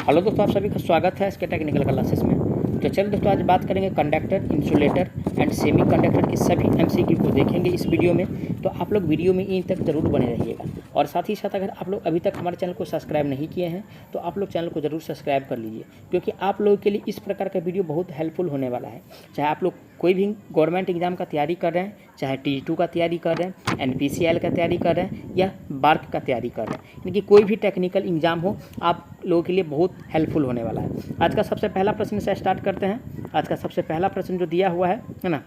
Hello दोस्तों, आप सभी का स्वागत है इसके टेक्निकल क्लासेस में। तो चलिए दोस्तों, आज बात करेंगे conductor, insulator and semi conductor की सभी एमसीक्यू को देखेंगे इस वीडियो में। तो आप लोग वीडियो में इन तक जरूर बने रहिएगा। और साथ ही साथ अगर आप लोग अभी तक हमारे चैनल को सब्सक्राइब नहीं किए हैं तो आप लोग चैनल को जरूर सब्सक्राइब कर लीजिए, क्योंकि आप लोगों के लिए इस प्रकार का वीडियो बहुत हेल्पफुल होने वाला है। चाहे आप लोग कोई भी गवर्नमेंट एग्जाम का तैयारी कर रहे हैं, चाहे TE2 का तैयारी कर रहे हैं, NPCL का तैयारी कर रहे हैं या बार्क का तैयारी कर रहे हैं, यानी कि कोई भी टेक्निकल एग्जाम हो, आप लोगों के लिए बहुत हेल्पफुल होने वाला है। आज का सबसे पहला प्रश्न से स्टार्ट करते हैं। आज का सबसे पहला प्रश्न जो दिया हुआ है ना,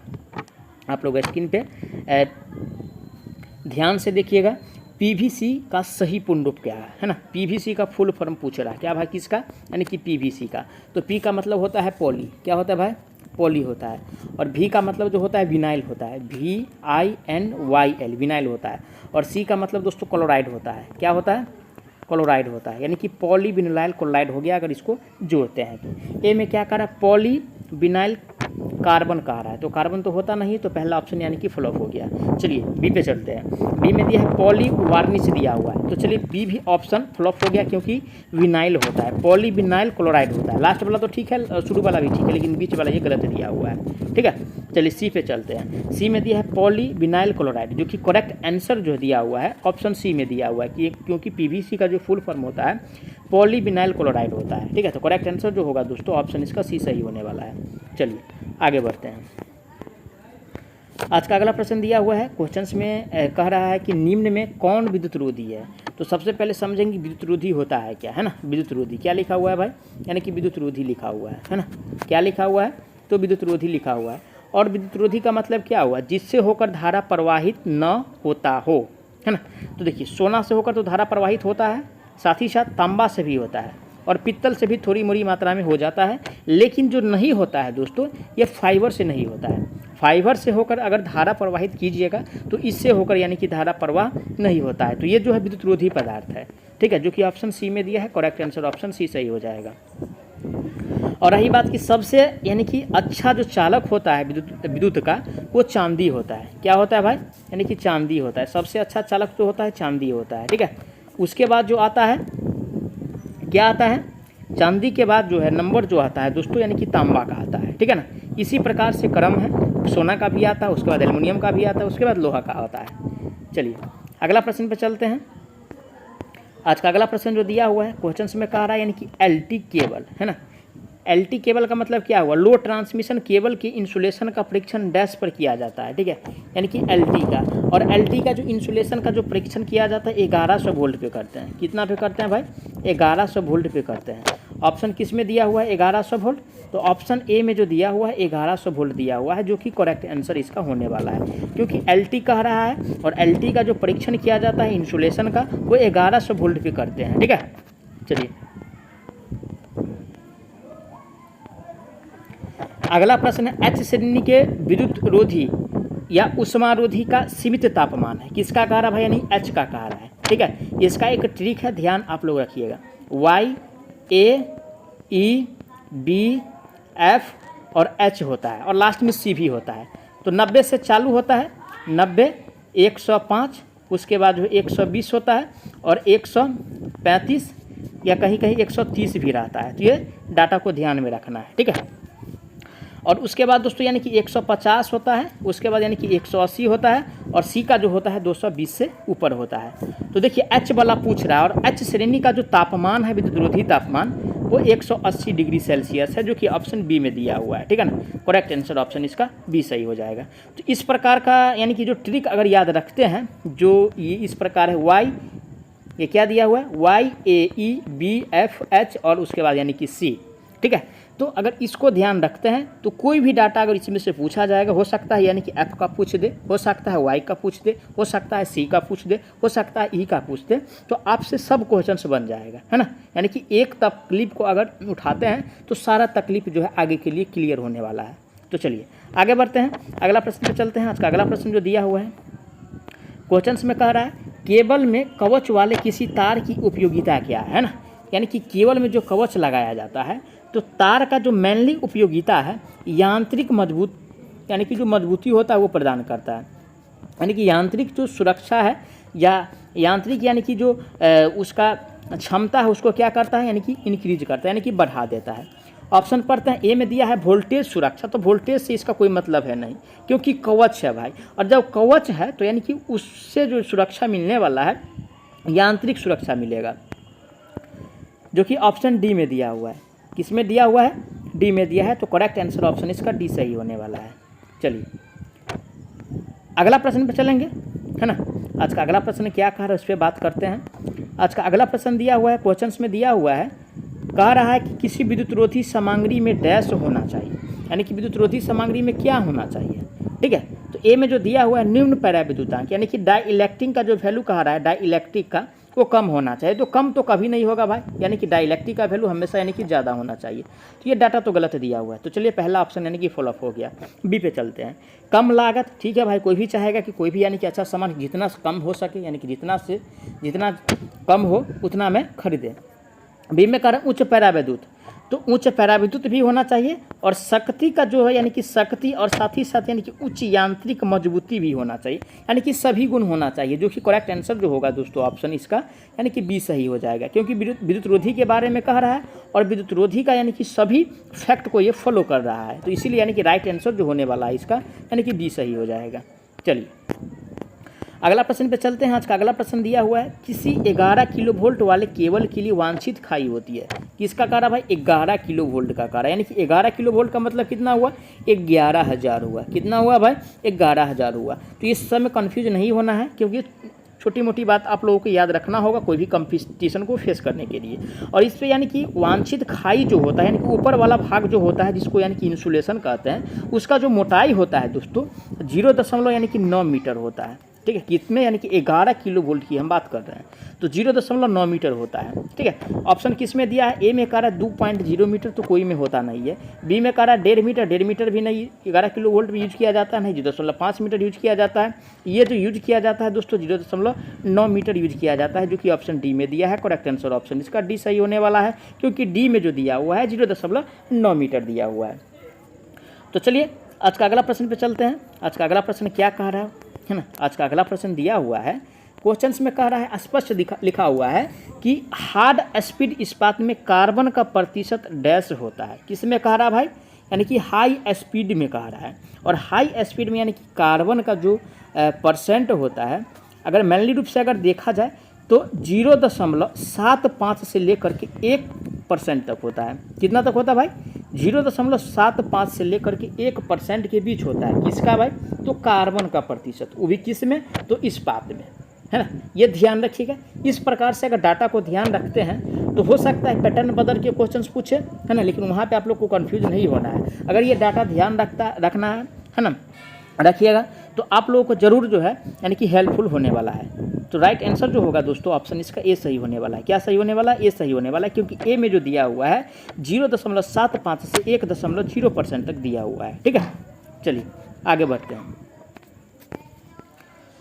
आप लोग स्क्रीन पे ध्यान से देखिएगा। PVC का सही पूर्ण रूप क्या है ना। PVC का फुल फॉर्म पूछ रहा है क्या भाई, किसका, यानी कि PVC का। तो P का मतलब होता है पॉली, क्या होता है भाई, पॉली होता है। और V का मतलब जो होता है विनाइल होता है, VINYL विनाइल होता है। और C का मतलब दोस्तों क्लोराइड होता है, क्या होता है, क्लोराइड होता है, यानी कि पॉली विनाइल क्लोराइड हो गया अगर इसको जोड़ते हैं तो। ए में क्या कह रहा है, पॉली विनाइल कार्बन कह रहा है, तो कार्बन तो होता नहीं, तो पहला ऑप्शन यानी कि फ्लॉप हो गया। चलिए बी पे चलते हैं। बी में दिया है पॉली वार्निश दिया हुआ है, तो चलिए बी भी ऑप्शन फ्लॉप हो गया, क्योंकि विनाइल होता है, पॉली विनाइल क्लोराइड होता है। लास्ट वाला तो ठीक है, शुरू वाला भी ठीक है, लेकिन बीच वाला ये गलत दिया हुआ है, ठीक है। चलिए सी पे चलते हैं। सी में दिया है पॉली विनाइल क्लोराइड, जो कि करेक्ट आंसर जो दिया हुआ है ऑप्शन सी में दिया हुआ है, कि क्योंकि PVC का जो फुल फॉर्म होता है पॉली विनाइल क्लोराइड होता है, ठीक है। तो करेक्ट आंसर जो होगा दोस्तों ऑप्शन इसका सी सही होने वाला है। चलिए आगे बढ़ते हैं। आज का अगला प्रश्न दिया हुआ है, क्वेश्चंस में कह रहा है कि निम्न में कौन विद्युत रोधी है। तो सबसे पहले समझेंगे विद्युत रोधी होता है क्या, है ना। विद्युत रोधी क्या लिखा हुआ है भाई, यानी कि विद्युत रोधी लिखा हुआ है ना। क्या लिखा हुआ है, तो विद्युत रोधी लिखा हुआ है। और विद्युत रोधी का मतलब क्या हुआ, जिससे होकर धारा प्रवाहित न होता हो, है ना। तो देखिए सोना से होकर तो धारा प्रवाहित होता है, साथ ही साथ तांबा से भी होता है, और पित्तल से भी थोड़ी मोड़ी मात्रा में हो जाता है। लेकिन जो नहीं होता है दोस्तों, ये फाइबर से नहीं होता है। फाइबर से होकर अगर धारा प्रवाहित कीजिएगा तो इससे होकर यानी कि धारा प्रवाह नहीं होता है। तो ये जो है विद्युत रोधी पदार्थ है, ठीक है, जो कि ऑप्शन सी में दिया है। करेक्ट आंसर ऑप्शन सी सही हो जाएगा। और रही बात कि सबसे यानी कि अच्छा जो चालक होता है विद्युत का, वो चांदी होता है। क्या होता है भाई, यानी कि चांदी होता है। सबसे अच्छा चालक जो होता है चांदी होता है, ठीक है। उसके बाद जो आता है, क्या आता है, चांदी के बाद जो है नंबर जो आता है दोस्तों, यानी कि तांबा का आता है, ठीक है ना। इसी प्रकार से क्रम है, सोना का भी आता है, उसके बाद एल्युमिनियम का भी आता है, उसके बाद लोहा का आता है। चलिए अगला प्रश्न पर चलते हैं। आज का अगला प्रश्न जो दिया हुआ है क्वेश्चन में कह रहा है, यानी कि LT केबल, है ना। LT केबल का मतलब क्या हुआ, लो ट्रांसमिशन केबल के इंसुलेशन का परीक्षण डैश पर किया जाता है, ठीक है, यानी कि LT का। और LT का जो इंसुलेशन का जो परीक्षण किया जाता है 1100 वोल्ट पे करते हैं। कितना पे करते हैं भाई, 1100 वोल्ट पे करते हैं। ऑप्शन किस में दिया हुआ है, 1100 वोल्ट, तो ऑप्शन ए में जो दिया हुआ है 1100 वोल्ट दिया हुआ है, जो कि करेक्ट आंसर इसका होने वाला है, क्योंकि LT कह रहा है और LT का जो परीक्षण किया जाता है इंसुलेशन का, वो 1100 वोल्ट पे करते हैं, ठीक है। चलिए अगला प्रश्न है, H श्रेणी के विद्युत रोधी या उष्मारोधी का सीमित तापमान है, किसका कह रहा है भाई, यानी H का कह रहा है, ठीक है। इसका एक ट्रिक है, ध्यान आप लोग रखिएगा। Y A E B F और H होता है, और लास्ट में C भी होता है। तो 90 से चालू होता है, 90, 105, उसके बाद जो 120 होता है, और 135 या कहीं कहीं 130 भी रहता है। तो ये डाटा को ध्यान में रखना है, ठीक है। और उसके बाद दोस्तों यानी कि 150 होता है, उसके बाद यानी कि 180 होता है, और C का जो होता है 220 से ऊपर होता है। तो देखिए H वाला पूछ रहा है, और H श्रेणी का जो तापमान है विद्युत रोधी तापमान, वो 180 डिग्री सेल्सियस है, जो कि ऑप्शन बी में दिया हुआ है, ठीक है ना। करेक्ट आंसर ऑप्शन इसका बी सही हो जाएगा। तो इस प्रकार का यानी कि जो ट्रिक अगर याद रखते हैं, जो ये इस प्रकार है, Y ये क्या दिया हुआ है, YAEBFH और उसके बाद यानी कि C, ठीक है। तो अगर इसको ध्यान रखते हैं तो कोई भी डाटा अगर इसमें से पूछा जाएगा, हो सकता है यानी कि F का पूछ दे, हो सकता है Y का पूछ दे, हो सकता है C का पूछ दे, हो सकता है E का पूछ दे, तो आपसे सब क्वेश्चन बन जाएगा, है ना। यानी कि एक तकलीफ को अगर उठाते हैं तो सारा तकलीफ जो है आगे के लिए क्लियर होने वाला है। तो चलिए आगे बढ़ते हैं, अगला प्रश्न पर चलते हैं। आज का अगला प्रश्न जो दिया हुआ है क्वेश्चन में कह रहा है, केबल में कवच वाले किसी तार की उपयोगिता क्या है ना। यानी कि केबल में जो कवच लगाया जाता है, तो तार का जो मेनली उपयोगिता है यांत्रिक मजबूत, यानी कि जो मजबूती होता है वो प्रदान करता है। यानी कि यांत्रिक जो सुरक्षा है, या यांत्रिक यानी कि जो उसका क्षमता है उसको क्या करता है, यानी कि इंक्रीज करता है, यानी कि बढ़ा देता है। ऑप्शन पढ़ते हैं, ए में दिया है वोल्टेज सुरक्षा, तो वोल्टेज से इसका कोई मतलब है नहीं, क्योंकि कवच है भाई, और जब कवच है तो यानी कि उससे जो सुरक्षा मिलने वाला है यांत्रिक सुरक्षा मिलेगा, जो कि ऑप्शन डी में दिया हुआ है। किस में दिया हुआ है, डी में दिया है, तो करेक्ट आंसर ऑप्शन इसका डी सही होने वाला है। चलिए अगला प्रश्न पे चलेंगे, है ना। आज का अगला प्रश्न क्या कह रहा है उस पर बात करते हैं। आज का अगला प्रश्न दिया हुआ है, क्वेश्चंस में दिया हुआ है, कह रहा है कि किसी विद्युत रोधी सामग्री में डैश होना चाहिए, यानी कि विद्युत रोधी सामग्री में क्या होना चाहिए, ठीक है। तो ए में जो दिया हुआ है निम्न पैराविद्युतांक, यानी कि डाइइलेक्ट्रिक का जो वैल्यू कह रहा है डाइइलेक्ट्रिक का, वो कम होना चाहिए, तो कम तो कभी नहीं होगा भाई, यानी कि डाइइलेक्ट्रिक का वैल्यू हमेशा यानी कि ज़्यादा होना चाहिए। तो ये डाटा तो गलत दिया हुआ है, तो चलिए पहला ऑप्शन यानी कि फॉलोअप हो गया। बी पे चलते हैं, कम लागत, ठीक है भाई, कोई भी चाहेगा कि कोई भी यानी कि अच्छा सामान जितना कम हो सके, यानी कि जितना कम हो उतना में खरीदें। बी में कह रहे हैं उच्च पैराविद्युत, तो उच्च पैराविद्युत भी होना चाहिए, और शक्ति का जो है यानी कि शक्ति, और साथ ही साथ यानी कि उच्च यांत्रिक मजबूती भी होना चाहिए, यानी कि सभी गुण होना चाहिए, जो कि करेक्ट आंसर जो होगा दोस्तों ऑप्शन इसका यानी कि बी सही हो जाएगा, क्योंकि विद्युत रोधी के बारे में कह रहा है, और विद्युत रोधी का यानी कि सभी फैक्ट को ये फॉलो कर रहा है, तो इसीलिए यानी कि राइट आंसर जो होने वाला है इसका यानी कि बी सही हो जाएगा। चलिए अगला प्रश्न पे चलते हैं। आज का अगला प्रश्न दिया हुआ है, किसी 11 किलोवोल्ट वाले केबल के लिए वांछित खाई होती है, किसका कह रहा भाई, 11 किलोवोल्ट का कह रहा है, यानी कि 11 किलोवोल्ट का मतलब कितना हुआ, 11,000 हुआ, कितना हुआ भाई, 11,000 हुआ। तो इस समय कन्फ्यूज नहीं होना है, क्योंकि छोटी मोटी बात आप लोगों को याद रखना होगा कोई भी कंपटीशन को फेस करने के लिए। और इस पे यानी कि वांछित खाई जो होता है, यानी कि ऊपर वाला भाग जो होता है, जिसको यानी कि इंसुलेशन कहते हैं, उसका जो मोटाई होता है दोस्तों 0.9 मीटर होता है, ठीक है। कितने, यानी कि 11 किलो वोल्ट की हम बात कर रहे हैं, तो 0.9 मीटर होता है, ठीक है। ऑप्शन किस में दिया है, ए में कह रहा है 2.0 मीटर, तो कोई में होता नहीं है। बी में कह रहा है 1.5 मीटर भी नहीं, 11 किलो वोल्ट भी यूज किया जाता है नहीं, 0.5 मीटर यूज किया जाता है। ये जो यूज किया जाता है दोस्तों 0.9 मीटर यूज किया जाता है, जो कि ऑप्शन डी में दिया है। करेक्ट आंसर ऑप्शन इसका डी सही होने वाला है, क्योंकि डी में जो दिया हुआ है 0.9 मीटर दिया हुआ है। तो चलिए आज का अगला प्रश्न पे चलते हैं। आज का अगला प्रश्न क्या कह रहा है ना। आज का अगला प्रश्न दिया हुआ है, क्वेश्चंस में कह रहा है, स्पष्ट लिखा हुआ है कि हार्ड स्पीड इस्पात में कार्बन का प्रतिशत डैश होता है। किस में कह रहा है भाई, यानी कि हाई स्पीड में कह रहा है, और हाई स्पीड में यानी कि कार्बन का जो परसेंट होता है, अगर मैनली रूप से अगर देखा जाए तो 0.75 से लेकर के 1% तक होता है। कितना तक होता है भाई, 0.75 से लेकर के 1% के बीच होता है। किसका भाई, तो कार्बन का प्रतिशत, वो भी किस में, तो इस्पात में, है ना। ये ध्यान रखिएगा। इस प्रकार से अगर डाटा को ध्यान रखते हैं तो हो सकता है पैटर्न बदल के क्वेश्चंस पूछे, है ना, लेकिन वहाँ पे आप लोग को कंफ्यूज नहीं होना है। अगर ये डाटा ध्यान रखना है ना, रखिएगा, तो आप लोगों को ज़रूर जो है यानी कि हेल्पफुल होने वाला है। तो राइट आंसर जो होगा दोस्तों ऑप्शन इसका ए सही होने वाला है। क्या सही होने वाला है, ए सही होने वाला है, क्योंकि ए में जो दिया हुआ है 0.75 से 1.0% तक दिया हुआ है, ठीक है। चलिए आगे बढ़ते हैं।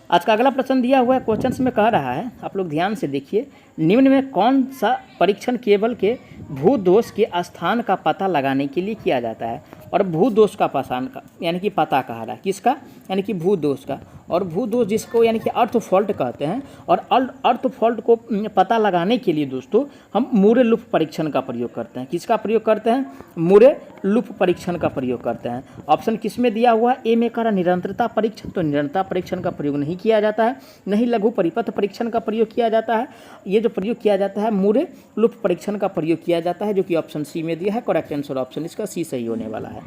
आज का अगला प्रश्न दिया हुआ है, क्वेश्चंस में कह रहा है, आप लोग ध्यान से देखिए, निम्न में कौन सा परीक्षण केबल के भूदोष के स्थान का पता लगाने के लिए किया जाता है। और भूदोष का पहचान का यानी कि पता कह रहा है, किसका, यानी कि भूदोष का। और भूदोष जिसको यानी कि अर्थ फॉल्ट कहते हैं, और अर्थ फॉल्ट को पता लगाने के लिए दोस्तों हम मूरे लूप परीक्षण का प्रयोग करते हैं। किसका प्रयोग करते हैं, मूरे लूप परीक्षण का प्रयोग करते हैं। ऑप्शन किस में दिया हुआ है, ए में कह रहा निरंतरता परीक्षण, तो निरंतरता परीक्षण का प्रयोग नहीं किया जाता है, नहीं लघु परिपथ परीक्षण का प्रयोग किया जाता है। ये जो प्रयोग किया जाता है मूरे लूप परीक्षण का प्रयोग किया जाता है, जो कि ऑप्शन सी में दिया है। करेक्ट आंसर ऑप्शन इसका सी सही होने वाला है।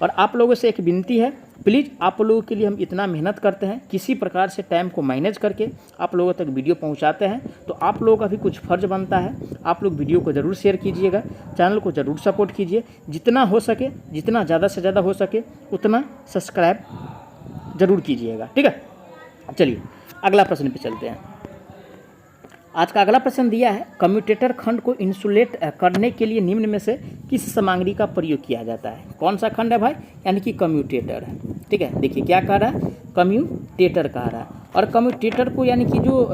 और आप लोगों से एक विनती है, प्लीज़ आप लोगों के लिए हम इतना मेहनत करते हैं, किसी प्रकार से टाइम को मैनेज करके आप लोगों तक वीडियो पहुंचाते हैं, तो आप लोगों का भी कुछ फ़र्ज बनता है। आप लोग वीडियो को ज़रूर शेयर कीजिएगा, चैनल को ज़रूर सपोर्ट कीजिए, जितना हो सके, जितना ज़्यादा से ज़्यादा हो सके उतना सब्सक्राइब ज़रूर कीजिएगा, ठीक है। चलिए अगला प्रश्न पे चलते हैं। आज का अगला प्रश्न दिया है, कम्यूटेटर खंड को इंसुलेट करने के लिए निम्न में से किस सामग्री का प्रयोग किया जाता है। कौन सा खंड है भाई, यानी कि कम्यूटेटर है, ठीक है। देखिए क्या कह रहा है, कम्यूटेटर कह रहा है। और कम्यूटेटर को यानी कि जो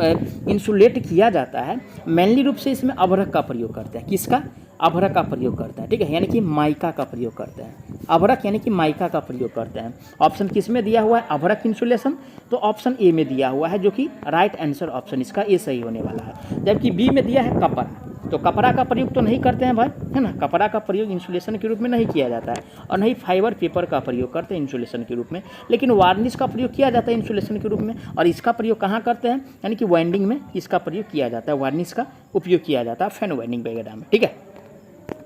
इंसुलेट किया जाता है मेनली रूप से इसमें अभ्रक का प्रयोग करते हैं। किसका? अभ्रक का प्रयोग करते हैं, ठीक है, यानी कि माइका का प्रयोग करते हैं। अभ्रक यानी कि माइका का प्रयोग करते हैं। ऑप्शन किस में दिया हुआ है? अभ्रक इंसुलेशन, तो ऑप्शन ए में दिया हुआ है, जो कि राइट आंसर ऑप्शन इसका ए सही होने वाला है। जबकि बी में दिया है कपड़ा, तो कपड़ा का प्रयोग तो नहीं करते हैं भाई, है ना, कपड़ा का प्रयोग इंसुलेशन के रूप में नहीं किया जाता है, और नहीं फाइबर पेपर का प्रयोग करते हैं इंसुलेशन के रूप में, लेकिन वार्निश का प्रयोग किया जाता है इंसुलेशन के रूप में। और इसका प्रयोग कहाँ करते हैं? यानी कि वाइंडिंग में इसका प्रयोग किया जाता है, वार्निश का उपयोग किया जाता है फैन वाइंडिंग वगैरह में, ठीक है।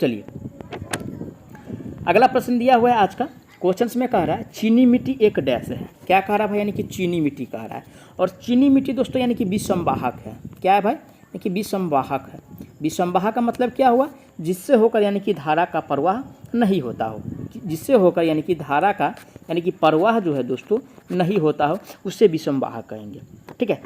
चलिए अगला प्रश्न दिया हुआ है आज का, क्वेश्चंस में कह रहा है चीनी मिट्टी एक डैश है। क्या कह रहा है भाई? यानी कि चीनी मिट्टी कह रहा है। और चीनी मिट्टी दोस्तों यानी कि विसंवाहक है। क्या है भाई? यानी कि विसंवाहक है। विसंवाहक का मतलब क्या हुआ? जिससे होकर यानी कि धारा का प्रवाह नहीं होता हो, जिससे होकर यानी कि धारा का यानी कि प्रवाह जो है दोस्तों नहीं होता हो, उससे विसंवाहक कहेंगे, ठीक है।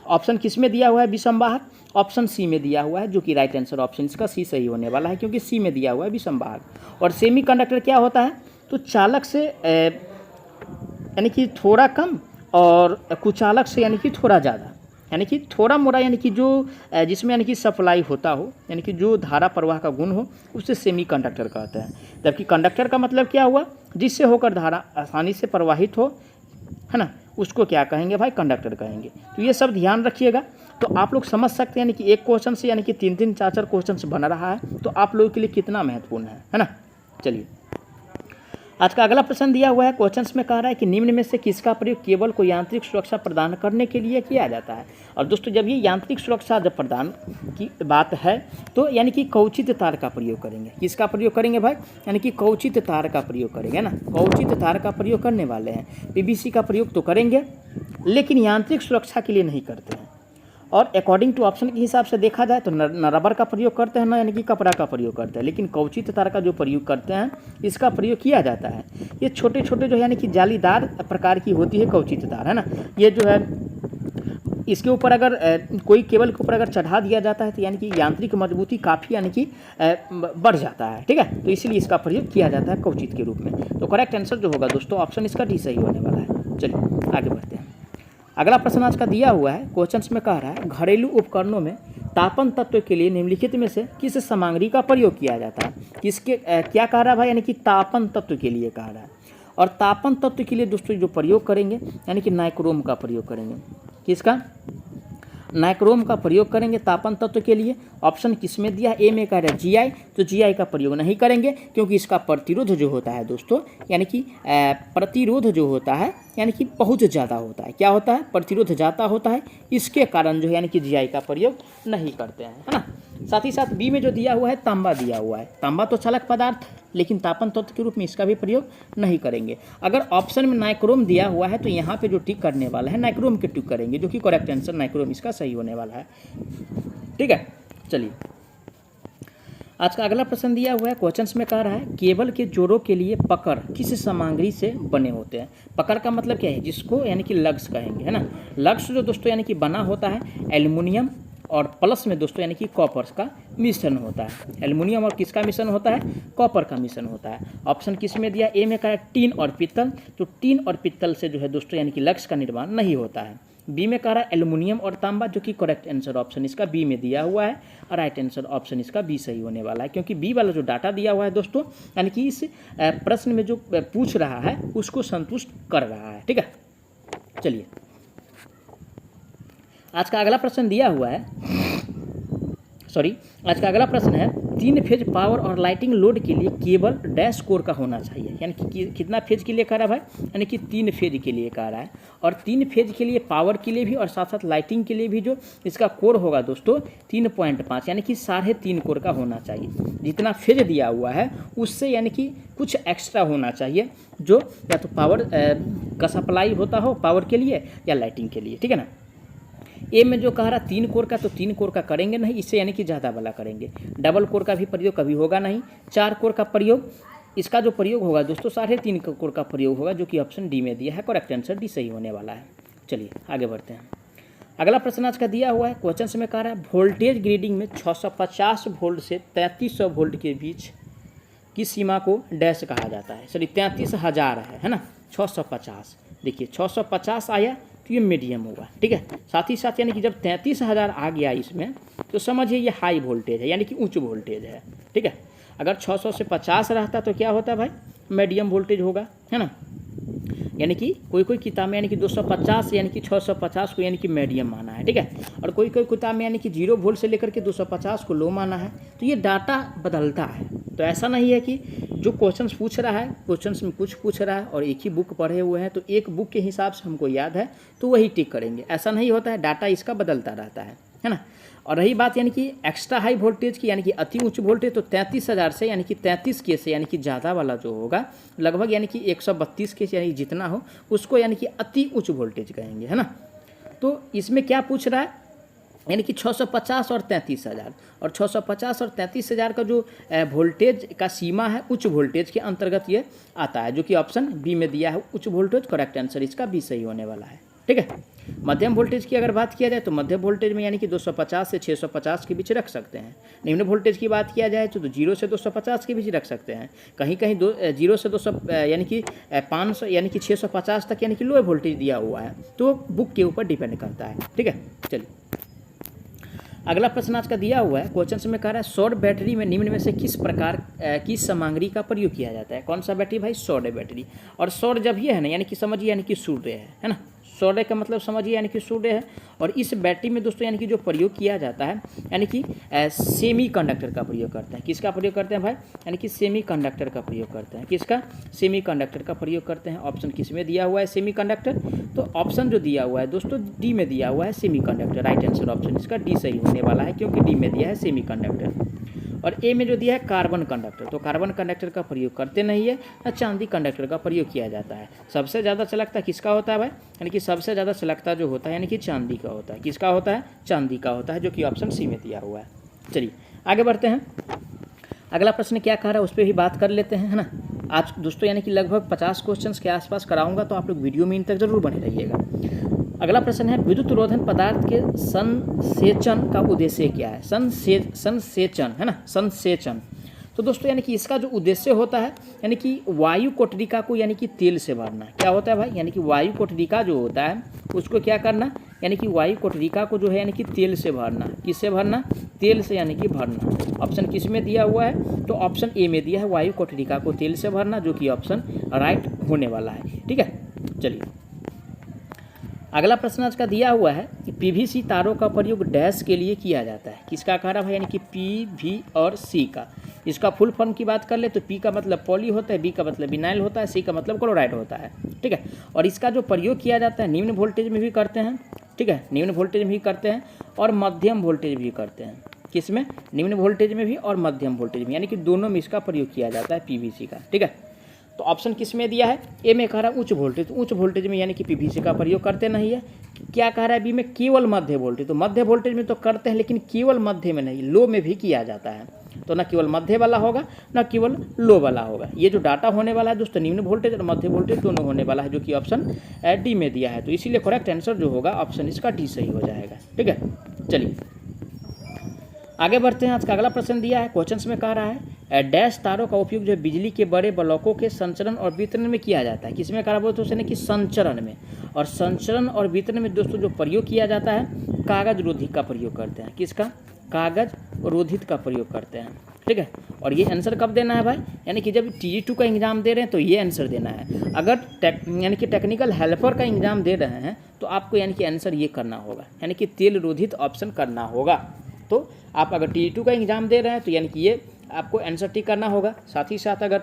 ऑप्शन किस में दिया हुआ है विसंवाहक? ऑप्शन सी में दिया हुआ है, जो कि राइट आंसर ऑप्शन इसका सी सही होने वाला है, क्योंकि सी में दिया हुआ है विसंवाहक। और सेमीकंडक्टर क्या होता है? तो चालक से यानी कि थोड़ा कम और कुचालक से यानी कि थोड़ा ज़्यादा, यानी कि थोड़ा मोड़ा, यानी कि जो जिसमें यानी कि सप्लाई होता हो, यानी कि जो धारा प्रवाह का गुण हो, उससे सेमीकंडक्टर कहते हैं। जबकि कंडक्टर का मतलब क्या हुआ? जिससे होकर धारा आसानी से प्रवाहित हो, है ना, उसको क्या कहेंगे भाई? कंडक्टर कहेंगे। तो ये सब ध्यान रखिएगा, तो आप लोग समझ सकते हैं यानी कि एक क्वेश्चन से यानी कि 3-3 4-4 क्वेश्चन बन रहा है, तो आप लोगों के लिए कितना महत्वपूर्ण है ना। चलिए आज का अगला प्रश्न दिया हुआ है, क्वेश्चंस में कह रहा है कि निम्न में से किसका प्रयोग केबल को यांत्रिक सुरक्षा प्रदान करने के लिए किया जाता है। और दोस्तों जब ये यांत्रिक सुरक्षा जब प्रदान की बात है, तो यानी कि कवचित तार का प्रयोग करेंगे। किसका प्रयोग करेंगे भाई? यानी कि कवचित तार का प्रयोग करेंगे ना, कवचित तार का प्रयोग करने वाले हैं। पीवीसी का प्रयोग तो करेंगे, लेकिन यांत्रिक सुरक्षा के लिए नहीं करते हैं। और अकॉर्डिंग टू ऑप्शन के हिसाब से देखा जाए तो न रबर का प्रयोग करते हैं, ना यानी कि कपड़ा का प्रयोग करते हैं, लेकिन कवचित तार का जो प्रयोग करते हैं इसका प्रयोग किया जाता है। ये छोटे छोटे जो है यानी कि जालीदार प्रकार की होती है कवचित तार, है ना। ये जो है इसके ऊपर अगर कोई केबल के ऊपर अगर चढ़ा दिया जाता है तो यानी कि यांत्रिक मजबूती काफ़ी यानी कि बढ़ जाता है, ठीक है। तो इसीलिए इसका प्रयोग किया जाता है कवचित के रूप में। तो करेक्ट आंसर जो होगा दोस्तों ऑप्शन इसका डी सही होने वाला है। चलिए आगे बढ़ते हैं। अगला प्रश्न आज का दिया हुआ है, क्वेश्चंस में कह रहा है घरेलू उपकरणों में तापन तत्व के लिए निम्नलिखित में से किस सामग्री का प्रयोग किया जाता है? किसके क्या कह रहा है भाई? यानी कि तापन तत्व के लिए कह रहा है। और तापन तत्व के लिए दोस्तों जो प्रयोग करेंगे यानी कि नाइक्रोम का प्रयोग करेंगे। किसका? नाइक्रोम का प्रयोग करेंगे तापन तत्व के लिए। ऑप्शन किस में दिया? ए में कह रहा है जीआई, तो जीआई का प्रयोग नहीं करेंगे, क्योंकि इसका प्रतिरोध जो होता है दोस्तों यानी कि प्रतिरोध जो होता है यानी कि बहुत ज़्यादा होता है। क्या होता है? प्रतिरोध ज़्यादा होता है, इसके कारण जो है यानी कि जीआई का प्रयोग नहीं करते हैं, है ना। साथ ही साथ बी में जो दिया हुआ है तांबा दिया हुआ है। तांबा तो चालक पदार्थ, लेकिन तापन तत्व के रूप में इसका भी प्रयोग नहीं करेंगे। अगर ऑप्शन में नाइक्रोम दिया हुआ है तो यहाँ पे जो टिक करने वाला है नाइक्रोम के टिक करेंगे, जो कि करेक्ट आंसर नाइक्रोम इसका सही होने वाला है, ठीक है। चलिए आज का अगला प्रश्न दिया हुआ है, क्वेश्चंस में कह रहा है केबल के जोड़ों के लिए पकड़ किस सामग्री से बने होते हैं? पकड़ का मतलब क्या है? जिसको यानी कि लग्स कहेंगे, है ना। लग्स जो दोस्तों यानी कि बना होता है एल्युमिनियम और प्लस में दोस्तों यानी कि कॉपर का मिश्रण होता है। एल्युमिनियम और किसका मिश्रण होता है? कॉपर का मिश्रण होता है। ऑप्शन किस में दिया? ए में कहा टीन और पित्तल, तो टीन और पित्तल से जो है दोस्तों यानी कि लग्स का निर्माण नहीं होता है। बी में कह रहा है एल्युमिनियम और तांबा, जो कि करेक्ट आंसर ऑप्शन इसका बी में दिया हुआ है, और राइट आंसर ऑप्शन इसका बी सही होने वाला है, क्योंकि बी वाला जो डाटा दिया हुआ है दोस्तों यानी कि इस प्रश्न में जो पूछ रहा है उसको संतुष्ट कर रहा है, ठीक है। चलिए आज का अगला प्रश्न दिया हुआ है, आज का अगला प्रश्न है 3 फेज पावर और लाइटिंग लोड के लिए केबल डैश कोर का होना चाहिए। यानी कि कितना फेज के लिए कह रहा है भाई? यानी कि 3 फेज के लिए कह रहा है। और 3 फेज के लिए पावर के लिए भी और साथ साथ लाइटिंग के लिए भी जो इसका कोर होगा दोस्तों 3.5 यानी कि 3.5 कोर का होना चाहिए। जितना फेज दिया हुआ है उससे यानी कि कुछ एक्स्ट्रा होना चाहिए, जो या तो पावर का सप्लाई होता हो पावर के लिए या लाइटिंग के लिए, ठीक है ना। ए में जो कह रहा 3 कोर का, तो 3 कोर का करेंगे नहीं, इससे यानी कि ज़्यादा वाला करेंगे। डबल कोर का भी प्रयोग कभी होगा नहीं। 4 कोर का प्रयोग, इसका जो प्रयोग होगा दोस्तों 3.5 कोर का प्रयोग होगा, जो कि ऑप्शन डी में दिया है। करेक्ट आंसर डी सही होने वाला है। चलिए आगे बढ़ते हैं। अगला प्रश्न आज का दिया हुआ है, क्वेश्चन में कह रहा है वोल्टेज ग्रेडिंग में 650 वोल्ट से 3300 वोल्ट के बीच की सीमा को डैश कहा जाता है। 33,000 है ना, 650। देखिए 650 आया तो ये मीडियम होगा, ठीक है। साथ ही साथ यानी कि जब 33,000 आ गया इसमें तो समझिए ये हाई वोल्टेज है, यानी कि उच्च वोल्टेज है, ठीक है। अगर 600 से 50 रहता तो क्या होता भाई, मीडियम वोल्टेज होगा, है ना। यानी कि कोई कोई किताब में यानी कि 250 यानी कि 650 को यानी कि मीडियम माना है, ठीक है। और कोई कोई किताब में यानी कि 0 वोल्ट से लेकर के 250 को लो माना है। तो ये डाटा बदलता है, तो ऐसा नहीं है कि जो क्वेश्चंस पूछ रहा है, क्वेश्चंस में कुछ पूछ रहा है और एक ही बुक पढ़े हुए हैं तो एक बुक के हिसाब से हमको याद है तो वही टिक करेंगे, ऐसा नहीं होता है। डाटा इसका बदलता रहता है ना। और रही बात यानी कि एक्स्ट्रा हाई वोल्टेज की, यानी कि अति उच्च वोल्टेज, तो 33,000 से यानी कि 33 के से यानी कि ज़्यादा वाला जो होगा लगभग यानी कि 132 के से यानी जितना हो उसको यानी कि अति उच्च वोल्टेज कहेंगे, है ना। तो इसमें क्या पूछ रहा है, यानी कि 650 और 33,000, और 650 और 33,000 का जो वोल्टेज का सीमा है उच्च वोल्टेज के अंतर्गत ये आता है, जो कि ऑप्शन बी में दिया है उच्च वोल्टेज। करेक्ट आंसर इसका बी सही होने वाला है, ठीक है। मध्यम वोल्टेज की अगर बात किया जाए तो मध्यम वोल्टेज में यानी कि 250 से 650 के बीच रख सकते हैं। निम्न वोल्टेज की बात किया जाए तो 0 से 250 के बीच रख सकते हैं। कहीं कहीं 0 से 200 यानी कि 500 यानी कि 650 तक यानी कि लो वोल्टेज दिया हुआ है, तो बुक के ऊपर डिपेंड करता है, ठीक है। चलिए अगला प्रश्न आज का दिया हुआ है, क्वेश्चन में कह रहा है सौर बैटरी में निम्न में से किस प्रकार की सामग्री का प्रयोग किया जाता है। कौन सा बैटरी भाई, सौर बैटरी। और सौर जब ये है ना यानी कि समझिए यानी कि सूर्य है ना। सौर का मतलब समझिए यानी कि सूर्य है। और इस बैटरी में दोस्तों यानी कि जो प्रयोग किया जाता है यानी कि सेमी कंडक्टर का प्रयोग करते हैं। किसका प्रयोग करते हैं भाई, यानी कि सेमी कंडक्टर का प्रयोग करते हैं। किसका, सेमी कंडक्टर का प्रयोग करते हैं। ऑप्शन किस में दिया हुआ है, सेमी कंडक्टर। तो ऑप्शन जो दिया हुआ है दोस्तों डी में दिया हुआ है semi conductor. Right answer option इसका डी सही होने वाला है, क्योंकि डी में दिया है सेमी कंडक्टर। और ए में जो दिया है कार्बन कंडक्टर, तो कार्बन कंडक्टर का प्रयोग करते नहीं है, ना चांदी कंडक्टर का प्रयोग किया जाता है। सबसे ज़्यादा चलकता किसका होता है भाई, यानी कि सबसे ज़्यादा चलकता जो होता है यानी कि चांदी का होता है। किसका होता है, चांदी का होता है, जो कि ऑप्शन सी में दिया हुआ है। चलिए आगे बढ़ते हैं। अगला प्रश्न क्या कह रहा है उस पर भी बात कर लेते हैं, है ना। आज दोस्तों यानी कि लगभग 50 क्वेश्चंस के आसपास कराऊंगा, तो आप लोग वीडियो में इन तक जरूर बने रहिएगा। अगला प्रश्न है विद्युत रोधन पदार्थ के संसेचन का उद्देश्य क्या है। संसेचन, है ना, संसेचन। तो दोस्तों यानी कि इसका जो उद्देश्य होता है यानी कि वायु कोटरिका को यानी कि तेल से भरना। क्या होता है भाई, यानी कि वायु कोटरिका जो होता है उसको क्या करना, यानी कि वायु कोटरिका को जो है यानी कि तेल से भरना। किससे भरना, तेल से यानी कि भरना। ऑप्शन किस में दिया हुआ है, तो ऑप्शन ए में दिया है वायु कोटरिका को तेल से भरना, जो कि ऑप्शन राइट होने वाला है, ठीक है। चलिए अगला प्रश्न आज का दिया हुआ है कि पीवीसी तारों का प्रयोग डैश के लिए किया जाता है। किसका कह रहा है, यानी कि पी, वी और सी का। इसका फुल फॉर्म की बात कर ले तो पी का मतलब पॉली होता है, बी का मतलब विनाइल होता है, सी का मतलब क्लोराइड होता है, ठीक है। और इसका जो प्रयोग किया जाता है निम्न वोल्टेज में भी करते हैं, ठीक है, निम्न वोल्टेज में भी करते हैं और मध्यम वोल्टेज भी करते हैं। किसमें, निम्न वोल्टेज में भी और मध्यम वोल्टेज में, यानी कि दोनों में इसका प्रयोग किया जाता है पीवीसी का, ठीक है। तो ऑप्शन किस में दिया है, ए में कह रहा है उच्च वोल्टेज। तो उच्च वोल्टेज में यानी कि पीवीसी का प्रयोग करते नहीं है। क्या कह रहा है, बी में केवल मध्य वोल्टेज। तो मध्य वोल्टेज में तो करते हैं लेकिन केवल मध्य में नहीं, लो में भी किया जाता है। तो ना केवल मध्य वाला होगा ना केवल लो वाला होगा। ये जो डाटा होने वाला है दोस्तों निम्न वोल्टेज और मध्य वोल्टेज दोनों होने वाला है, जो कि ऑप्शन डी में दिया है। तो इसीलिए करेक्ट आंसर जो होगा ऑप्शन इसका डी सही हो जाएगा, ठीक है। चलिए आगे बढ़ते हैं। आज का अगला प्रश्न दिया है, क्वेश्चन में कह रहा है डैश तारों का उपयोग जो बिजली के बड़े ब्लॉकों के संचरण और वितरण में किया जाता है। किसमें कहा बोलते हैं कि संचरण में। और संचरण और वितरण में दोस्तों जो प्रयोग किया जाता है कागज रोधित का प्रयोग करते हैं। किसका, कागज रोधित का प्रयोग करते हैं, ठीक है। और ये आंसर कब देना है भाई, यानी कि जब TG2 का एग्जाम दे रहे हैं तो ये आंसर देना है। अगर यानी कि टेक्निकल हेल्पर का एग्जाम दे रहे हैं तो आपको यानी कि आंसर ये करना होगा, यानी कि तेल रोधित ऑप्शन करना होगा। तो आप अगर TG2 का एग्जाम दे रहे हैं तो यानी कि ये आपको आंसर टिक करना होगा। साथ ही साथ अगर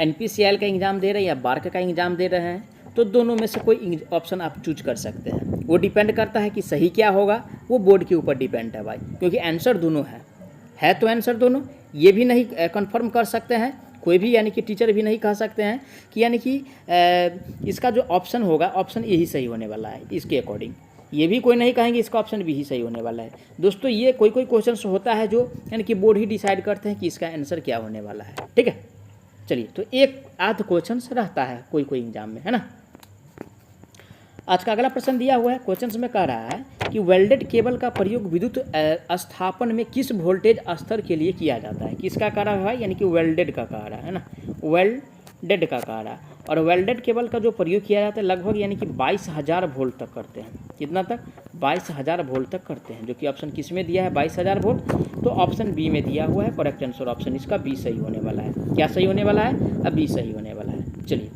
NPCL का एग्ज़ाम दे रहे हैं या बार्क का एग्ज़ाम दे रहे हैं तो दोनों में से कोई ऑप्शन आप चूज कर सकते हैं। वो डिपेंड करता है कि सही क्या होगा, वो बोर्ड के ऊपर डिपेंड है भाई, क्योंकि आंसर दोनों है तो आंसर दोनों। ये भी नहीं कंफर्म कर सकते हैं कोई भी, यानी कि टीचर भी नहीं कह सकते हैं कि यानी कि इसका जो ऑप्शन होगा ऑप्शन ए ही सही होने वाला है। इसके अकॉर्डिंग ये भी कोई नहीं कहेंगे इसका ऑप्शन बी ही सही होने वाला है। दोस्तों ये कोई क्वेश्चन होता है जो यानी कि बोर्ड ही डिसाइड करते हैं कि इसका आंसर क्या होने वाला है, ठीक है। चलिए तो एक आध क्वेश्चन रहता है कोई एग्जाम में, है ना। आज का अगला प्रश्न दिया हुआ है, क्वेश्चन में कह रहा है कि वेल्डेड केबल का प्रयोग विद्युत स्थापन में किस वोल्टेज स्तर के लिए किया जाता है। किसका कह रहा है भाई, यानी कि वेल्डेड का कह रहा है ना, वेल्डेड का कह रहा है। और वेल्डेड केबल का जो प्रयोग किया जाता है लगभग यानी कि 22,000 वोल्ट तक करते हैं। कितना तक? 22,000 वोल्ट तक करते हैं, जो कि ऑप्शन किस में दिया है? 22,000 वोल्ट। तो ऑप्शन बी में दिया हुआ है करेक्ट आंसर ऑप्शन इसका बी सही होने वाला है। क्या सही होने वाला है? अब बी सही होने वाला है। चलिए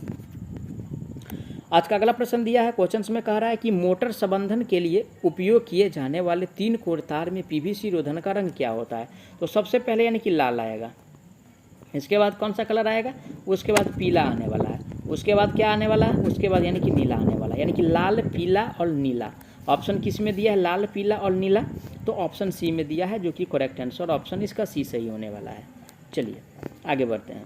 आज का अगला प्रश्न दिया है, क्वेश्चन में कह रहा है कि मोटर संबंधन के लिए उपयोग किए जाने वाले 3 कोर तार में पीवीसी रोधन का रंग क्या होता है? तो सबसे पहले यानी कि लाल आएगा, इसके बाद कौन सा कलर आएगा? उसके बाद पीला आने वाला है, उसके बाद क्या आने वाला है? उसके बाद यानी कि नीला आने वाला है, यानी कि लाल, पीला और नीला। ऑप्शन किस में दिया है? लाल, पीला और नीला। तो ऑप्शन सी में दिया है, जो कि करेक्ट आंसर ऑप्शन इसका सी सही होने वाला है। चलिए आगे बढ़ते हैं।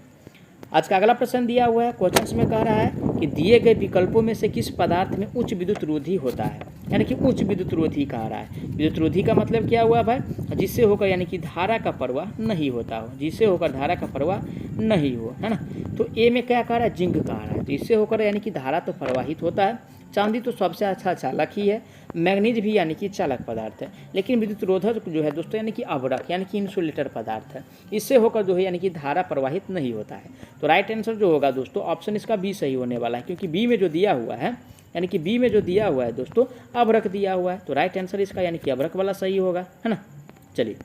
आज का अगला प्रश्न दिया हुआ है, क्वेश्चन में कह रहा है कि दिए गए विकल्पों में से किस पदार्थ में उच्च विद्युत रोधी होता है? यानी कि उच्च विद्युत रोधी कह रहा है। विद्युत रोधी का मतलब क्या हुआ भाई? जिससे होकर यानी कि धारा का प्रवाह नहीं होता हो, जिससे होकर धारा का प्रवाह नहीं हो, है ना। तो ए में क्या कह रहा है? जिंक कह रहा है। तो इससे होकर यानी कि धारा तो प्रवाहित होता है। चांदी तो सबसे अच्छा चालक ही है, मैग्नीज भी यानी कि चालक पदार्थ है, लेकिन विद्युत रोधक जो है दोस्तों यानी कि अवरक यानी कि इंसुलेटर पदार्थ है। इससे होकर जो है यानी कि धारा प्रवाहित नहीं होता है। तो राइट आंसर जो होगा दोस्तों ऑप्शन इसका बी सही होने वाला है, क्योंकि बी में जो दिया हुआ है यानी कि बी में जो दिया हुआ है दोस्तों अवरक दिया हुआ है। तो राइट आंसर इसका यानी कि अवरक वाला सही होगा, है ना। चलिए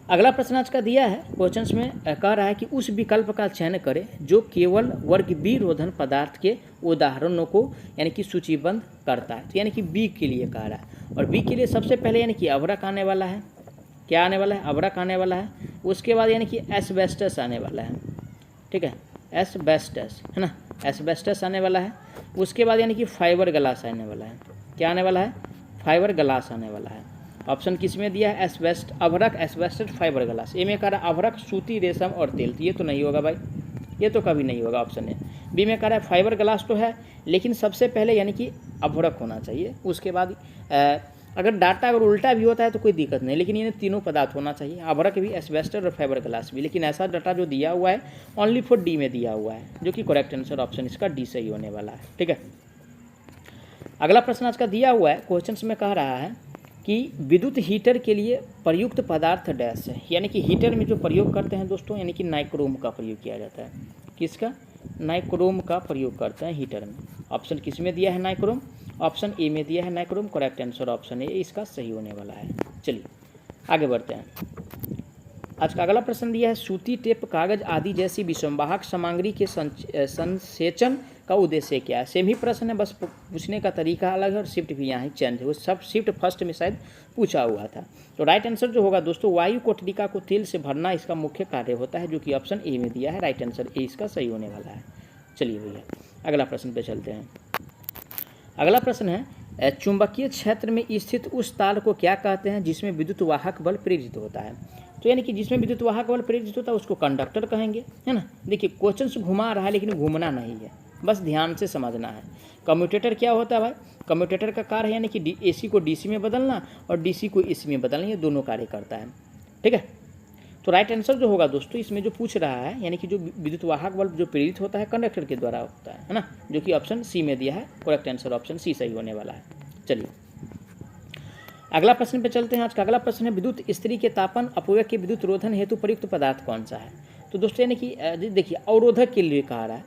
अगला प्रश्न आज का दिया है, क्वेश्चन में कह रहा है कि उस विकल्प का चयन करें जो केवल वर्ग बी रोधन पदार्थ के उदाहरणों को यानी कि सूचीबद्ध करता है। तो यानी कि बी के लिए कह रहा है, और बी के लिए सबसे पहले यानी कि अवरक आने वाला है। क्या आने वाला है? अवरक आने वाला है। उसके बाद यानी कि एस्बेस्टस आने वाला है, ठीक है, एस्बेस्टस, है ना, एस्बेस्टस आने वाला है। उसके बाद यानी कि फाइबर ग्लास आने वाला है। क्या आने वाला है? फाइबर ग्लास आने वाला है। ऑप्शन किस में दिया है? एस्बेस्ट, अभरक, एस्बेस्टस, फाइबर ग्लास। ए में कह रहा है अभरक, सूती, रेशम और तेल। तो ये तो नहीं होगा भाई, ये तो कभी नहीं होगा ऑप्शन ए। बी में कह रहा है फाइबर ग्लास तो है, लेकिन सबसे पहले यानी कि अभरक होना चाहिए। उसके बाद अगर डाटा अगर उल्टा भी होता है तो कोई दिक्कत नहीं, लेकिन ये तीनों पदार्थ होना चाहिए, अभरक भी, एस्बेस्टस और फाइबर ग्लास भी। लेकिन ऐसा डाटा जो दिया हुआ है ओनली फॉर डी में दिया हुआ है, जो कि करेक्ट आंसर ऑप्शन इसका डी सही होने वाला है, ठीक है। अगला प्रश्न आज का दिया हुआ है, क्वेश्चन में कह रहा है कि विद्युत हीटर के लिए प्रयुक्त पदार्थ डैश है। यानी कि हीटर में जो प्रयोग करते हैं दोस्तों यानी कि नाइक्रोम का प्रयोग किया जाता है। किसका? नाइक्रोम का प्रयोग करते हैं हीटर में। ऑप्शन किस में दिया है? नाइक्रोम। ऑप्शन ए में दिया है nichrome. Correct answer option A इसका सही होने वाला है। चलिए आगे बढ़ते हैं। आज का अगला प्रश्न दिया है, सूती, टेप, कागज आदि जैसी विसंवाहक सामग्री के संसेचन का उद्देश्य क्या है? सेम ही प्रश्न है, बस पूछने का तरीका अलग है और शिफ्ट भी यहाँ ही चेंज है। वो सब शिफ्ट फर्स्ट में शायद पूछा हुआ था। तो राइट आंसर जो होगा दोस्तों वायु कोठरिका को तेल से भरना इसका मुख्य कार्य होता है, जो कि ऑप्शन ए में दिया है। राइट आंसर ए इसका सही होने वाला है। चलिए भैया अगला प्रश्न पे चलते हैं। अगला प्रश्न है, चुंबकीय क्षेत्र में स्थित उस तार को क्या कहते हैं जिसमें विद्युत वाहक बल प्रेरित होता है? तो यानी कि जिसमें विद्युत वाहक बल प्रेरित होता है उसको कंडक्टर कहेंगे, है ना। देखिए क्वेश्चन घुमा रहा है लेकिन घूमना नहीं है, बस ध्यान से समझना है। कम्यूटेटर क्या होता है भाई? कम्यूटेटर का कार्य है यानी कि एसी को डीसी में बदलना और डीसी को एसी में बदलना, ये दोनों कार्य करता है, ठीक है। तो राइट आंसर जो होगा दोस्तों इसमें जो पूछ रहा है यानी कि जो विद्युत वाहक बल जो प्रेरित होता है कंडक्टर के द्वारा होता है ना, जो कि ऑप्शन सी में दिया है। करेक्ट आंसर ऑप्शन सी सही होने वाला है। चलिए अगला प्रश्न पे चलते हैं। आज का अगला प्रश्न है, विद्युत स्त्री के तापन अपव्यय के विद्युत रोधन हेतु प्रयुक्त पदार्थ कौन सा है? तो दोस्तों यानी कि देखिए अवरोधक के लिए कहा रहा है,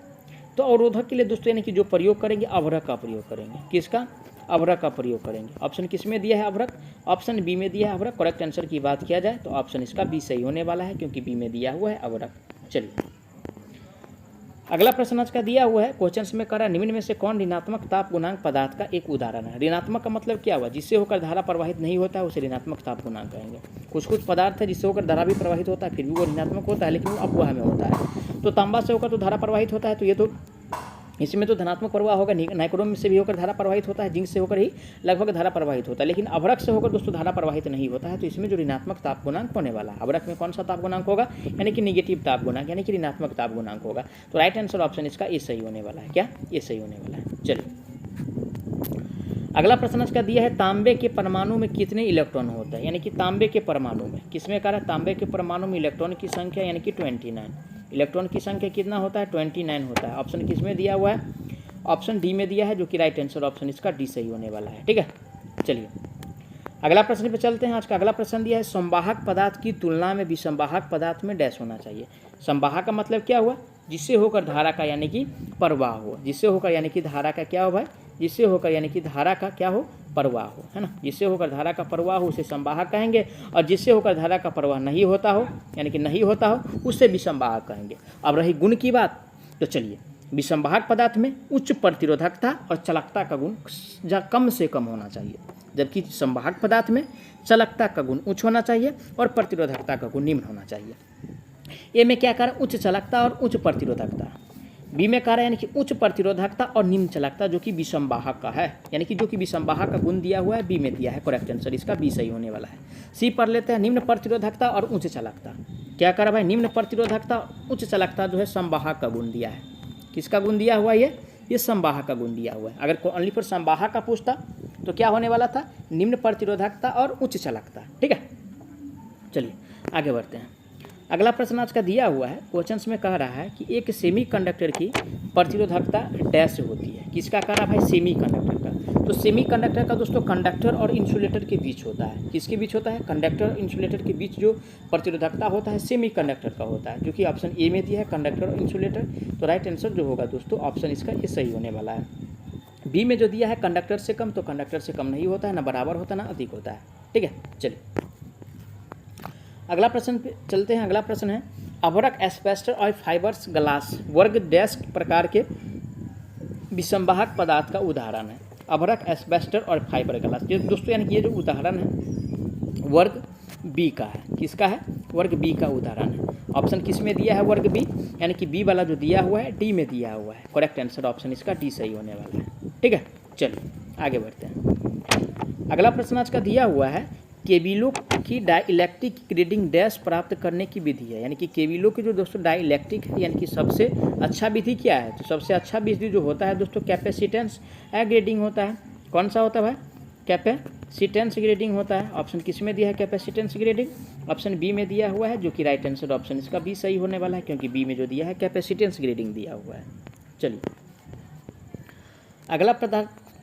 तो अवरोधक के लिए दोस्तों यानी कि जो प्रयोग करेंगे अवरक का प्रयोग करेंगे। किसका? अवरक का प्रयोग करेंगे। ऑप्शन किस में दिया है? अवरक। ऑप्शन बी में दिया है अवरक। करेक्ट आंसर की बात किया जाए तो ऑप्शन इसका बी सही होने वाला है, क्योंकि बी में दिया हुआ है अवरक। चलिए अगला प्रश्न आज का दिया हुआ है, क्वेश्चन में करा निम्न में से कौन ऋणात्मक ताप गुणांक पदार्थ का एक उदाहरण है? ऋणात्मक का मतलब क्या हुआ? जिससे होकर धारा प्रवाहित नहीं होता है उसे ऋणात्मक ताप गुणांक कहेंगे। कुछ पदार्थ है जिससे होकर धारा भी प्रवाहित होता है फिर भी वो ऋणात्मक होता है, लेकिन वो अपवाह में होता है। तो तांबा से होकर तो धारा प्रवाहित होता है, तो ये तो इसमें तो धनात्मक प्रवाह होगा। नाइक्रोम से भी होकर धारा प्रवाहित होता है, जिंक से होकर ही लगभग धारा प्रवाहित होता है, लेकिन अभरक से होकर दोस्तों धारा प्रवाहित नहीं होता है। तो इसमें जो ऋणात्मक ताप गुणांक होने वाला है, अभरक में कौन सा ताप गुणांक होगा? यानी कि निगेटिव ताप गुणांक, यानी कि ऋणात्मक ताप गुणांक होगा। तो राइट आंसर ऑप्शन इसका ए सही होने वाला है। क्या? ये सही होने वाला है। चलिए अगला प्रश्न इसका दिया है, तांबे के परमाणु में कितने इलेक्ट्रॉन होता है? यानी कि तांबे के परमाणु में किसमें कह रहा है? तांबे के परमाणु में इलेक्ट्रॉन की संख्या यानी कि 29। इलेक्ट्रॉन की संख्या कितना होता है? 29 होता है। ऑप्शन किस में दिया हुआ है? ऑप्शन डी में दिया है, जो कि राइट आंसर ऑप्शन इसका डी सही होने वाला है। ठीक है, चलिए अगला प्रश्न पे चलते हैं। आज का अगला प्रश्न दिया है, संवाहक पदार्थ की तुलना में विसंवाहक पदार्थ में डैश होना चाहिए। संवाहक का मतलब क्या हुआ? जिससे होकर धारा का यानी कि प्रवाह हो, जिससे होकर यानी कि धारा का क्या हो भाई, जिससे होकर यानी कि धारा का क्या हो, प्रवाह हो, है ना। जिससे होकर धारा का प्रवाह हो उसे संवाहक कहेंगे, और जिससे होकर धारा का प्रवाह नहीं होता हो यानी कि नहीं होता हो उससे विसंवाहक कहेंगे। अब रही गुण की बात, तो चलिए, विसंवाहक पदार्थ में उच्च प्रतिरोधकता और चालकता का गुण कम से कम होना चाहिए, जबकि संवाहक पदार्थ में चालकता का गुण उच्च होना चाहिए और प्रतिरोधकता का गुण निम्न होना चाहिए। ए में क्या कह रहा है, उच्च चालकता और उच्च प्रतिरोधकता। बी में कह रहा है यानी कि उच्च प्रतिरोधकता और निम्न चालकता, जो कि विसंवाहक का है, यानी कि जो कि विसंवाहक का गुण दिया हुआ है, बी में दिया है, करेक्ट आंसर इसका बी सही होने वाला है। सी पढ़ लेते हैं, निम्न प्रतिरोधकता और उच्च चालकता। क्या कह रहा है भाई, निम्न प्रतिरोधकता उच्च चालकता जो है संवाहक का गुण दिया है। किसका गुण दिया हुआ है, ये संवाहक का गुण दिया हुआ है। अगर ओनली पर संवाहक का पूछता तो क्या होने वाला था, निम्न प्रतिरोधकता और उच्च चालकता। ठीक है, चलिए आगे बढ़ते हैं। अगला प्रश्न आज का दिया हुआ है, क्वेश्चंस में कह रहा है कि एक सेमीकंडक्टर की प्रतिरोधकता डैश होती है। किसका कह रहा है भाई, सेमीकंडक्टर का। तो सेमीकंडक्टर का दोस्तों कंडक्टर और इंसुलेटर के बीच होता है। किसके बीच होता है, कंडक्टर और इंसुलेटर के बीच जो प्रतिरोधकता होता है सेमीकंडक्टर का होता है, जो कि ऑप्शन ए में दिया है, कंडक्टर और इंसुलेटर। तो राइट आंसर जो होगा दोस्तों ऑप्शन इसका ये सही होने वाला है। बी में जो दिया है कंडक्टर से कम, तो कंडक्टर से कम नहीं होता है, ना बराबर होता है ना अधिक होता है। ठीक है, चलिए अगला प्रश्न पे चलते हैं। अगला प्रश्न है, अभ्रक, एस्बेस्टर और फाइबर्स ग्लास वर्ग डैश प्रकार के विसंवाहक पदार्थ का उदाहरण है। अभ्रक, एस्बेस्टर और फाइबर ग्लास, ये दोस्तों यानी कि ये जो उदाहरण है वर्ग बी का है। किसका है, वर्ग बी का उदाहरण है। ऑप्शन किस में दिया है, वर्ग बी, यानी कि बी वाला जो दिया हुआ है डी में दिया हुआ है। करेक्ट आंसर ऑप्शन इसका डी सही होने वाला है। ठीक है, चलिए आगे बढ़ते हैं। अगला प्रश्न आज का दिया हुआ है, केबिलों की डाइलेक्ट्रिक ग्रेडिंग डैश प्राप्त करने की विधि है। यानी कि केबिलों की जो दोस्तों डाइलेक्ट्रिक है, यानी कि सबसे अच्छा विधि क्या है, तो सबसे अच्छा विधि जो होता है दोस्तों कैपेसिटेंस ग्रेडिंग होता है। कौन सा होता है भाई, कैपेसिटेंस ग्रेडिंग होता है। ऑप्शन किस में दिया है, कैपेसिटेंस ग्रेडिंग, ऑप्शन बी में दिया हुआ है, जो कि राइट आंसर ऑप्शन इसका बी सही होने वाला है, क्योंकि बी में जो दिया है कैपेसिटेंस ग्रेडिंग दिया हुआ है। चलिए अगला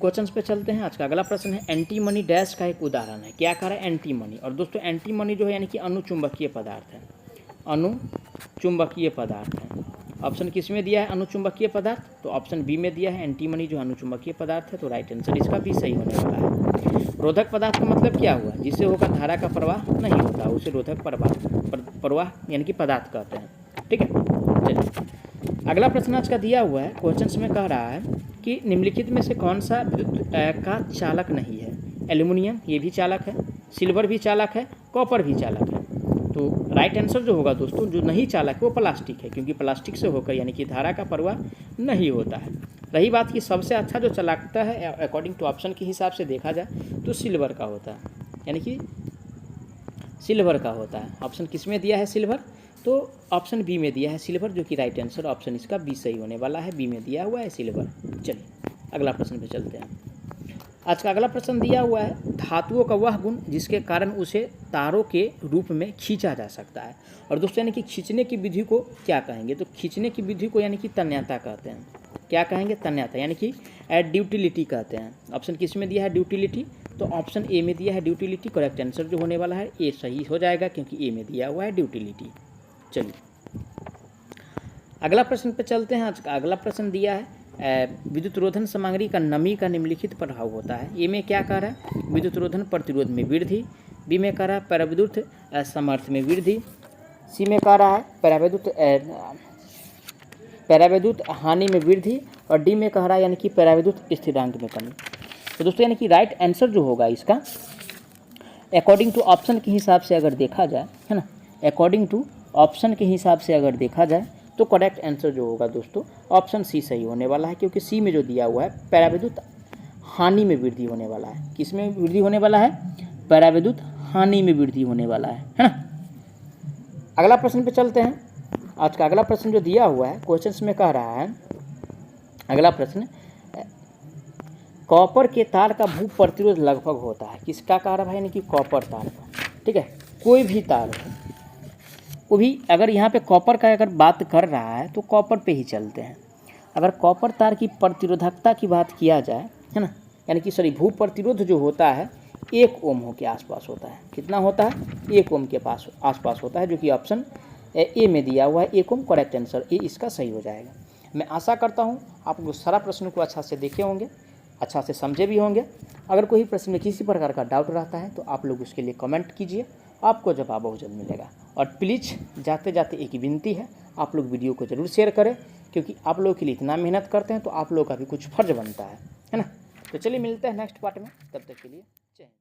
क्वेश्चन पे चलते हैं। आज का अगला प्रश्न है, एंटीमनी डैश का एक उदाहरण है। क्या कह रहा है, एंटीमनी। और दोस्तों एंटीमनी जो है यानी कि अनुचुंबकीय पदार्थ है, अनुचुंबकीय पदार्थ है। ऑप्शन किस में दिया है, अनुचुंबकीय पदार्थ, तो ऑप्शन बी में दिया है एंटीमनी जो अनुचुंबकीय पदार्थ है। तो राइट आंसर इसका भी सही होने वाला है। रोधक पदार्थ का मतलब क्या हुआ, जिससे होकर धारा का प्रवाह नहीं होता, उसे रोधक प्रवाह यानी कि पदार्थ कहते हैं। ठीक है, चलिए अगला प्रश्न आज का दिया हुआ है, क्वेश्चन में कह रहा है कि निम्नलिखित में से कौन सा विद्युत का चालक नहीं है। एल्यूमिनियम ये भी चालक है, सिल्वर भी चालक है, कॉपर भी चालक है। तो राइट आंसर जो होगा दोस्तों, जो नहीं चालक है वो प्लास्टिक है, क्योंकि प्लास्टिक से होकर यानी कि धारा का प्रवाह नहीं होता है। रही बात कि सबसे अच्छा जो चालकता है अकॉर्डिंग टू ऑप्शन के हिसाब से देखा जाए तो सिल्वर का होता है, यानी कि सिल्वर का होता है। ऑप्शन किस में दिया है, सिल्वर, तो ऑप्शन बी में दिया है सिल्वर, जो कि राइट आंसर ऑप्शन इसका बी सही होने वाला है। बी में दिया हुआ है सिल्वर। चलिए अगला प्रश्न पे चलते हैं। आज का अगला प्रश्न दिया हुआ है, धातुओं का वह गुण जिसके कारण उसे तारों के रूप में खींचा जा सकता है। और दोस्तों यानी कि खींचने की विधि को क्या कहेंगे, तो खींचने की विधि को यानी कि तन्यता कहते हैं। क्या कहेंगे, तन्यता, यानी कि ड्यूटिलिटी कहते हैं। ऑप्शन किस में दिया है, ड्यूटिलिटी, तो ऑप्शन ए में दिया है ड्यूटिलिटी। करेक्ट आंसर जो होने वाला है ए सही हो जाएगा, क्योंकि ए में दिया हुआ है ड्यूटिलिटी। चलिए अगला प्रश्न पे चलते हैं। आज का अगला प्रश्न दिया है, विद्युत रोधन सामग्री का नमी का निम्नलिखित प्रभाव होता है। ए में क्या कह रहा है, विद्युत रोधन प्रतिरोध में वृद्धि। बी में कह रहा है पराविद्युत सामर्थ्य में वृद्धि। सी में कह रहा है पराविद्युत हानि में वृद्धि। और डी में कह रहा है यानी कि पराविद्युत स्थिरांक में कमी। तो दोस्तों यानी कि राइट आंसर जो होगा इसका अकॉर्डिंग टू ऑप्शन के हिसाब से अगर देखा जाए, है ना, अकॉर्डिंग टू ऑप्शन के हिसाब से अगर देखा जाए तो करेक्ट आंसर जो होगा दोस्तों ऑप्शन सी सही होने वाला है, क्योंकि सी में जो दिया हुआ है पराविद्युत हानि में वृद्धि होने वाला है। किस में वृद्धि होने वाला है, पराविद्युत हानि में वृद्धि होने वाला है ना। अगला प्रश्न पे चलते हैं। आज का अगला प्रश्न जो दिया हुआ है क्वेश्चंस में कह रहा है, अगला प्रश्न, कॉपर के तार का भू प्रतिरोध लगभग होता है। किसका कह रहा है, यानी कि कॉपर तार का। ठीक है, कोई भी तार हो वो भी, अगर यहाँ पे कॉपर का अगर बात कर रहा है तो कॉपर पे ही चलते हैं। अगर कॉपर तार की प्रतिरोधकता की बात किया जाए, है ना, यानी कि सॉरी भू प्रतिरोध जो होता है 1 ओम के आसपास होता है। कितना होता है, 1 ओम के आसपास होता है, जो कि ऑप्शन ए में दिया हुआ है, ए को करेक्ट आंसर, ए इसका सही हो जाएगा। मैं आशा करता हूँ आप लोग सारा प्रश्न को अच्छा से देखे होंगे, अच्छा से समझे भी होंगे। अगर कोई प्रश्न में किसी प्रकार का डाउट रहता है तो आप लोग उसके लिए कमेंट कीजिए, आपको जवाब बहुत जल्द मिलेगा। और प्लीज़ जाते जाते एक विनती है, आप लोग वीडियो को ज़रूर शेयर करें, क्योंकि आप लोगों के लिए इतना मेहनत करते हैं तो आप लोगों का भी कुछ फर्ज बनता है ना। तो चलिए मिलते हैं नेक्स्ट पार्ट में, तब तक के लिए जय हिंद।